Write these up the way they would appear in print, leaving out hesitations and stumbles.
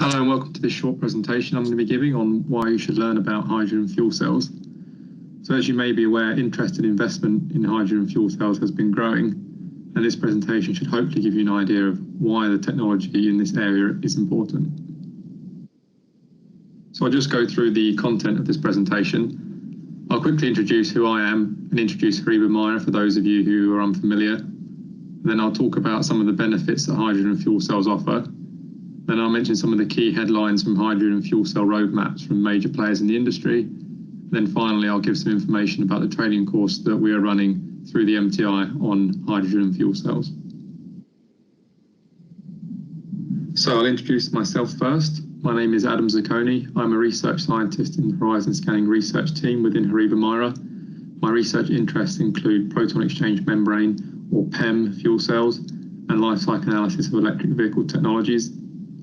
Hello and welcome to this short presentation I'm going to be giving on why you should learn about hydrogen fuel cells. So as you may be aware, interest in investment in hydrogen fuel cells has been growing, and this presentation should hopefully give you an idea of why the technology in this area is important. So I'll just go through the content of this presentation. I'll quickly introduce who I am and introduce HORIBA MIRA for those of you who are unfamiliar. Then I'll talk about some of the benefits that hydrogen fuel cells offer. Then I'll mention some of the key headlines from hydrogen fuel cell roadmaps from major players in the industry. Then finally, I'll give some information about the training course that we are running through the MTI on hydrogen fuel cells. So I'll introduce myself first. My name is Adam Zucconi. I'm a research scientist in the Horizon Scanning research team within HORIBA MIRA. My research interests include proton exchange membrane, or PEM, fuel cells, and life cycle analysis of electric vehicle technologies.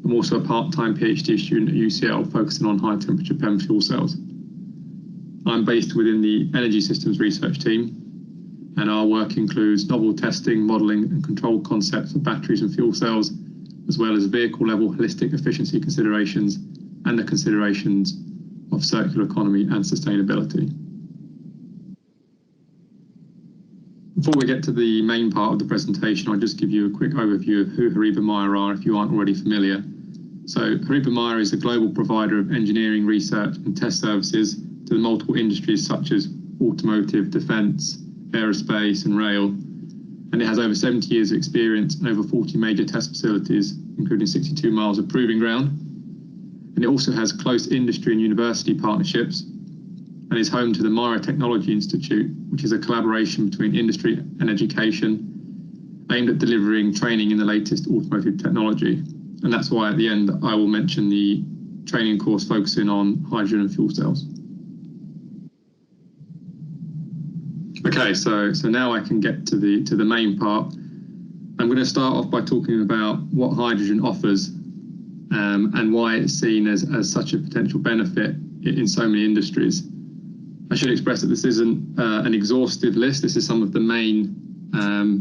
I'm also a part-time PhD student at UCL focusing on high-temperature PEM fuel cells. I'm based within the Energy Systems research team, and our work includes novel testing, modelling and control concepts of batteries and fuel cells, as well as vehicle-level holistic efficiency considerations and the considerations of circular economy and sustainability. Before we get to the main part of the presentation, I'll just give you a quick overview of who HORIBA MIRA are if you aren't already familiar. So HORIBA MIRA is a global provider of engineering, research and test services to the multiple industries such as automotive, defence, aerospace and rail. And it has over 70 years of experience and over 40 major test facilities, including 62 miles of proving ground. And it also has close industry and university partnerships and is home to the MIRA Technology Institute, which is a collaboration between industry and education aimed at delivering training in the latest automotive technology. And that's why at the end I will mention the training course focusing on hydrogen and fuel cells. Okay, so now I can get to the main part. I'm going to start off by talking about what hydrogen offers and why it's seen as such a potential benefit in so many industries. I should express that this isn't an exhaustive list. This is some of the main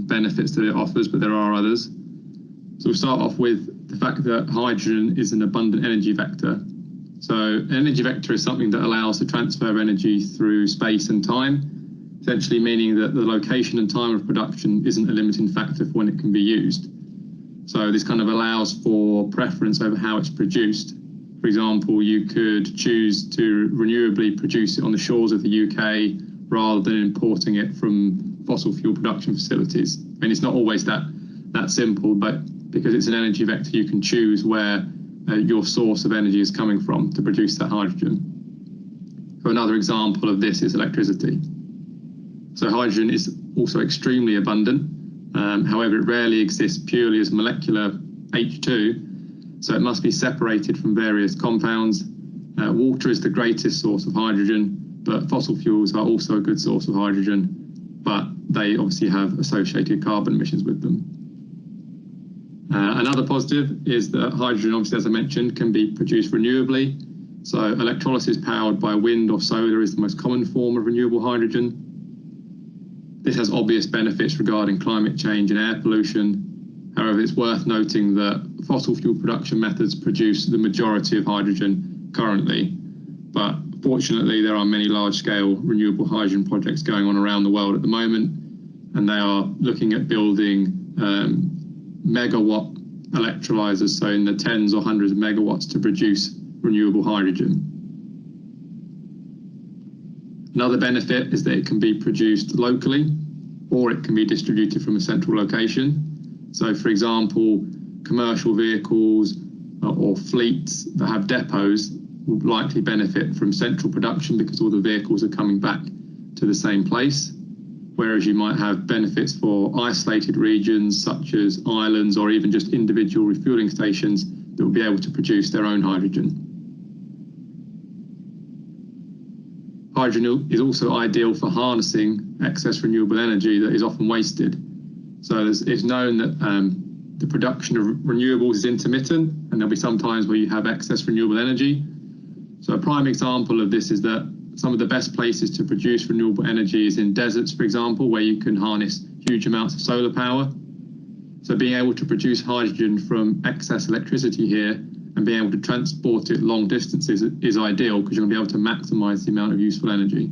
benefits that it offers, but there are others. So we'll start off with the fact that hydrogen is an abundant energy vector. So an energy vector is something that allows the transfer of energy through space and time, essentially meaning that the location and time of production isn't a limiting factor for when it can be used. So this kind of allows for preference over how it's produced. For example, you could choose to renewably produce it on the shores of the UK rather than importing it from fossil fuel production facilities. I mean, it's not always that simple, but because it's an energy vector, you can choose where your source of energy is coming from to produce that hydrogen. So another example of this is electricity. So hydrogen is also extremely abundant. However, it rarely exists purely as molecular H2. So it must be separated from various compounds. Water is the greatest source of hydrogen, but fossil fuels are also a good source of hydrogen, but they obviously have associated carbon emissions with them. Another positive is that hydrogen, obviously, as I mentioned, can be produced renewably. So electrolysis powered by wind or solar is the most common form of renewable hydrogen. This has obvious benefits regarding climate change and air pollution. However, it's worth noting that fossil fuel production methods produce the majority of hydrogen currently, but fortunately there are many large-scale renewable hydrogen projects going on around the world at the moment, and they are looking at building megawatt electrolyzers, so in the tens or hundreds of megawatts to produce renewable hydrogen. Another benefit is that it can be produced locally, or it can be distributed from a central location. So, for example, commercial vehicles or fleets that have depots will likely benefit from central production because all the vehicles are coming back to the same place, whereas you might have benefits for isolated regions such as islands or even just individual refueling stations that will be able to produce their own hydrogen. Hydrogen is also ideal for harnessing excess renewable energy that is often wasted. So it's known that the production of renewables is intermittent, and there'll be some times where you have excess renewable energy. So a prime example of this is that some of the best places to produce renewable energy is in deserts, for example, where you can harness huge amounts of solar power. So being able to produce hydrogen from excess electricity here and being able to transport it long distances is ideal because you're going to be able to maximize the amount of useful energy.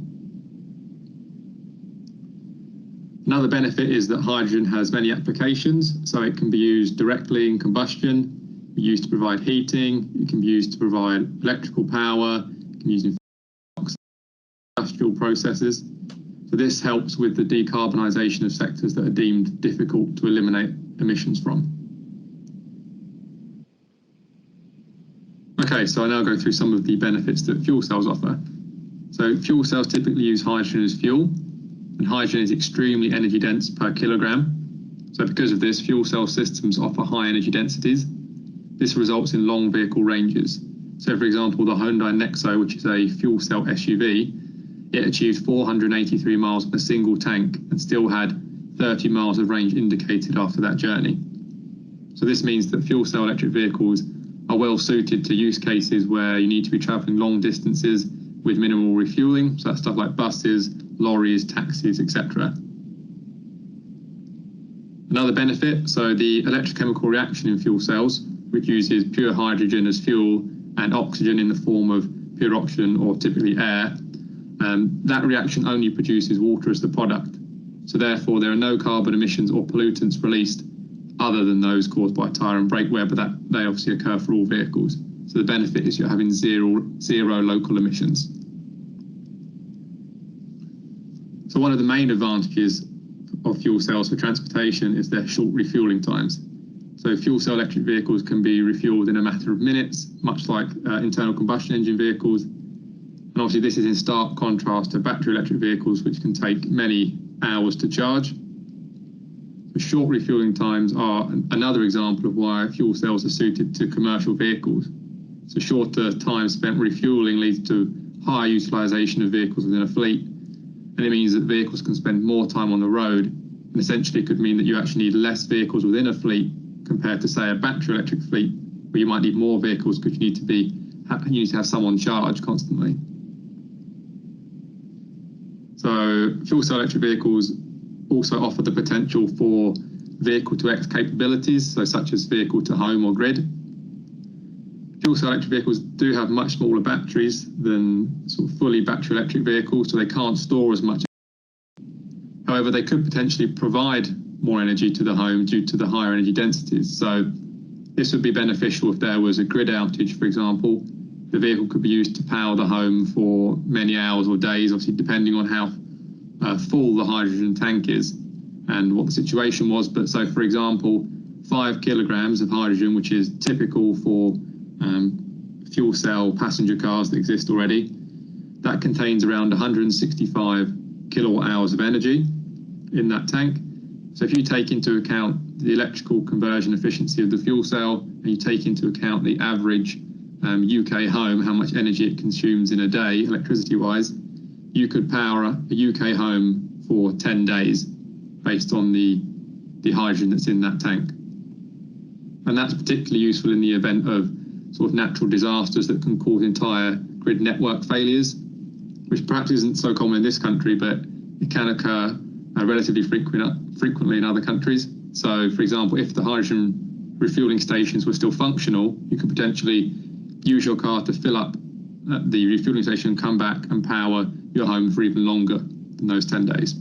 Another benefit is that hydrogen has many applications, so it can be used directly in combustion, be used to provide heating, it can be used to provide electrical power, it can be used in industrial processes. So this helps with the decarbonisation of sectors that are deemed difficult to eliminate emissions from. Okay, so I'll now go through some of the benefits that fuel cells offer. So fuel cells typically use hydrogen as fuel, and hydrogen is extremely energy dense per kilogram. So because of this, fuel cell systems offer high energy densities. This results in long vehicle ranges. So for example, the Hyundai Nexo, which is a fuel cell SUV, it achieved 483 miles with a single tank and still had 30 miles of range indicated after that journey. So this means that fuel cell electric vehicles are well suited to use cases where you need to be travelling long distances with minimal refuelling, so that's stuff like buses, lorries, taxis, etc. Another benefit, so the electrochemical reaction in fuel cells, which uses pure hydrogen as fuel and oxygen in the form of pure oxygen or typically air, that reaction only produces water as the product. So therefore there are no carbon emissions or pollutants released other than those caused by tyre and brake wear, but they obviously occur for all vehicles. So the benefit is you're having zero local emissions. So one of the main advantages of fuel cells for transportation is their short refuelling times. So fuel cell electric vehicles can be refueled in a matter of minutes, much like internal combustion engine vehicles. And obviously this is in stark contrast to battery electric vehicles, which can take many hours to charge. So short refuelling times are another example of why fuel cells are suited to commercial vehicles. So shorter time spent refuelling leads to higher utilisation of vehicles within a fleet, and it means that vehicles can spend more time on the road, and essentially could mean that you actually need less vehicles within a fleet compared to, say, a battery electric fleet, where you might need more vehicles because you need to have someone charge constantly. So fuel cell electric vehicles also offer the potential for vehicle-to-X capabilities, so such as vehicle-to-home or grid. Fuel cell electric vehicles do have much smaller batteries than sort of fully battery electric vehicles, so they can't store as much. However, they could potentially provide more energy to the home due to the higher energy densities. So this would be beneficial if there was a grid outage, for example. The vehicle could be used to power the home for many hours or days, obviously depending on how full the hydrogen tank is and what the situation was. But so, for example, 5 kilograms of hydrogen, which is typical for fuel cell passenger cars that exist already, that contains around 165 kilowatt hours of energy in that tank. So if you take into account the electrical conversion efficiency of the fuel cell, and you take into account the average UK home, how much energy it consumes in a day, electricity-wise, you could power a UK home for 10 days based on the hydrogen that's in that tank. And that's particularly useful in the event of sort of natural disasters that can cause entire grid network failures, which perhaps isn't so common in this country, but it can occur relatively frequently in other countries. So, for example, if the hydrogen refueling stations were still functional, you could potentially use your car to fill up at the refueling station and come back and power your home for even longer than those 10 days.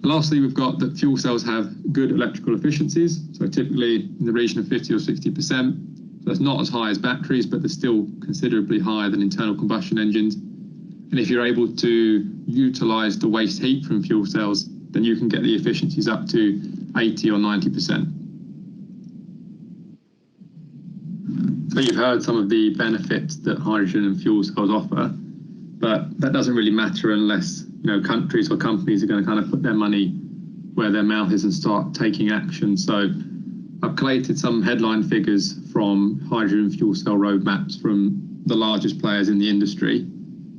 And lastly, we've got that fuel cells have good electrical efficiencies, so typically in the region of 50 or 60%. So that's not as high as batteries, but they're still considerably higher than internal combustion engines. And if you're able to utilise the waste heat from fuel cells, then you can get the efficiencies up to 80 or 90%. So you've heard some of the benefits that hydrogen and fuel cells offer, but that doesn't really matter unless countries or companies are going to kind of put their money where their mouth is and start taking action. So I've collated some headline figures from hydrogen fuel cell roadmaps from the largest players in the industry.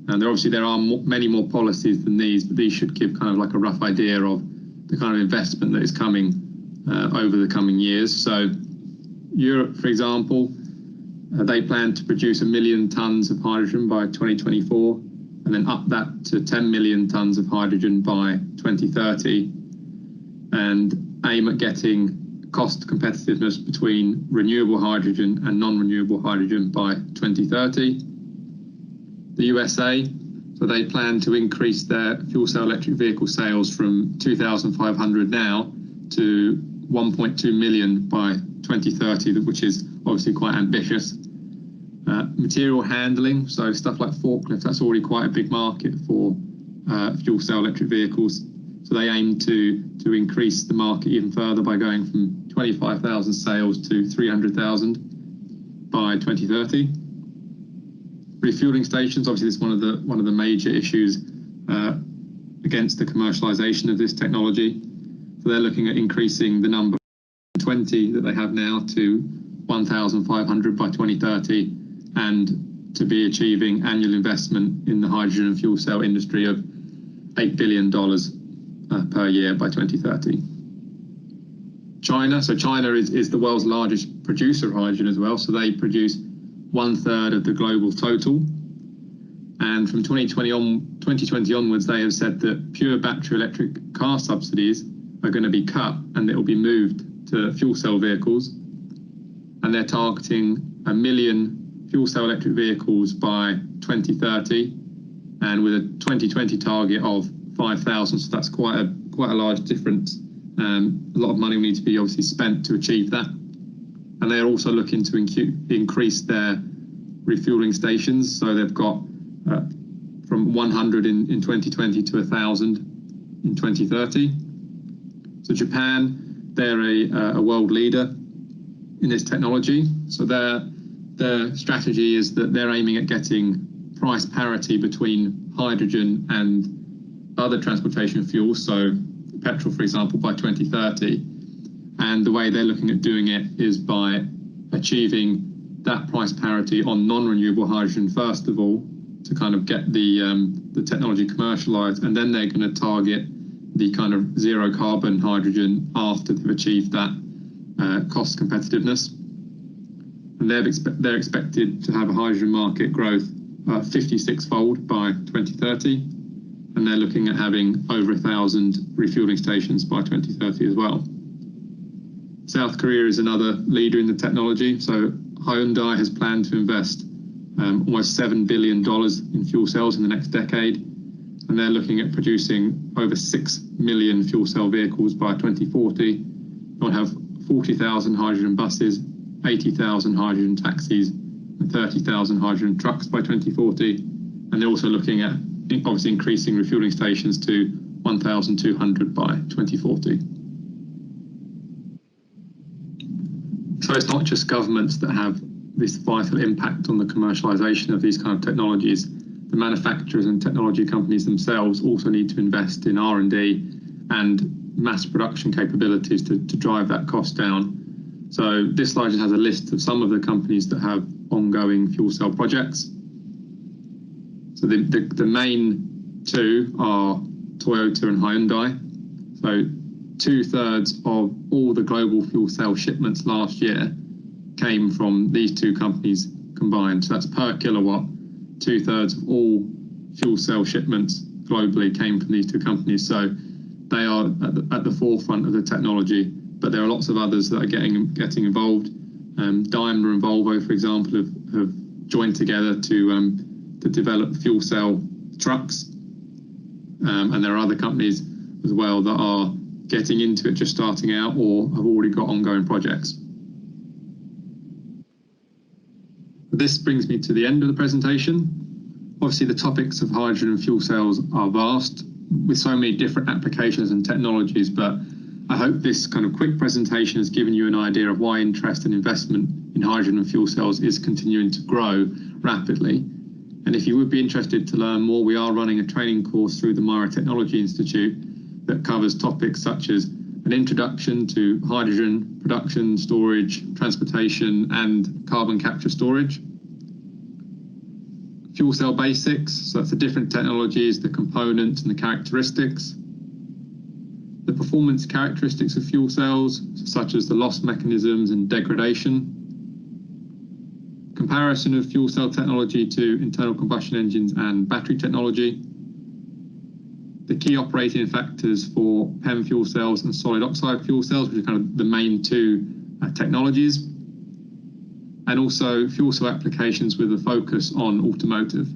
And there are many more policies than these, but these should give kind of like a rough idea of the kind of investment that is coming over the coming years. So Europe, for example, they plan to produce 1 million tonnes of hydrogen by 2024, and then up that to 10 million tonnes of hydrogen by 2030, and aim at getting cost competitiveness between renewable hydrogen and non-renewable hydrogen by 2030. The USA, so they plan to increase their fuel cell electric vehicle sales from 2,500 now to 1.2 million by 2030, which is obviously quite ambitious. Material handling, so stuff like forklifts, that's already quite a big market for fuel cell electric vehicles. So they aim to increase the market even further by going from 25,000 sales to 300,000 by 2030. Refueling stations, obviously, this is one of the major issues against the commercialization of this technology. So they're looking at increasing the number from 20 that they have now to 1,500 by 2030, and to be achieving annual investment in the hydrogen and fuel cell industry of $8 billion per year by 2030. China, so China is the world's largest producer of hydrogen as well, so they produce 1/3 of the global total. And from 2020 onwards, they have said that pure battery electric car subsidies are going to be cut and it will be moved to fuel cell vehicles. And they're targeting 1 million fuel cell electric vehicles by 2030, and with a 2020 target of 5,000. So that's quite a large difference. A lot of money will need to be obviously spent to achieve that. And they're also looking to increase their refueling stations. So they've got from 100 in 2020 to 1,000 in 2030. So Japan, they're a world leader in this technology. So their strategy is that they're aiming at getting price parity between hydrogen and other transportation fuels, so petrol, for example, by 2030. And the way they're looking at doing it is by achieving that price parity on non-renewable hydrogen first of all, to kind of get the technology commercialized, and then they're going to target the kind of zero carbon hydrogen after they've achieved that cost competitiveness. And they're expected to have a hydrogen market growth 56-fold by 2030, and they're looking at having over 1,000 refueling stations by 2030 as well. South Korea is another leader in the technology. So Hyundai has planned to invest almost $7 billion in fuel cells in the next decade, and they're looking at producing over 6 million fuel cell vehicles by 2040. They'll have 40,000 hydrogen buses, 80,000 hydrogen taxis, and 30,000 hydrogen trucks by 2040. And they're also looking at obviously increasing refueling stations to 1,200 by 2040. So it's not just governments that have this vital impact on the commercialization of these kind of technologies. The manufacturers and technology companies themselves also need to invest in R&D and mass production capabilities to drive that cost down. So this slide just has a list of some of the companies that have ongoing fuel cell projects. So the main two are Toyota and Hyundai. So 2/3 of all the global fuel cell shipments last year came from these two companies combined. So that's per kilowatt. 2/3 of all fuel cell shipments globally came from these two companies. So they are at the forefront of the technology, but there are lots of others that are getting involved. Daimler and Volvo, for example, have joined together to develop fuel cell trucks. And there are other companies as well that are getting into it, just starting out, or have already got ongoing projects. This brings me to the end of the presentation. Obviously, the topics of hydrogen and fuel cells are vast, with so many different applications and technologies, but I hope this kind of quick presentation has given you an idea of why interest and investment in hydrogen and fuel cells is continuing to grow rapidly. And if you would be interested to learn more, we are running a training course through the MIRA Technology Institute that covers topics such as an introduction to hydrogen production, storage, transportation, and carbon capture storage. Fuel cell basics, so that's the different technologies, the components and the characteristics. The performance characteristics of fuel cells, such as the loss mechanisms and degradation. Comparison of fuel cell technology to internal combustion engines and battery technology. the key operating factors for PEM fuel cells and solid oxide fuel cells, which are kind of the main two technologies, and also fuel cell applications with a focus on automotive.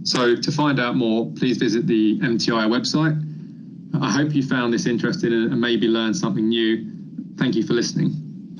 So to find out more, please visit the MTI website. I hope you found this interesting and maybe learned something new. Thank you for listening.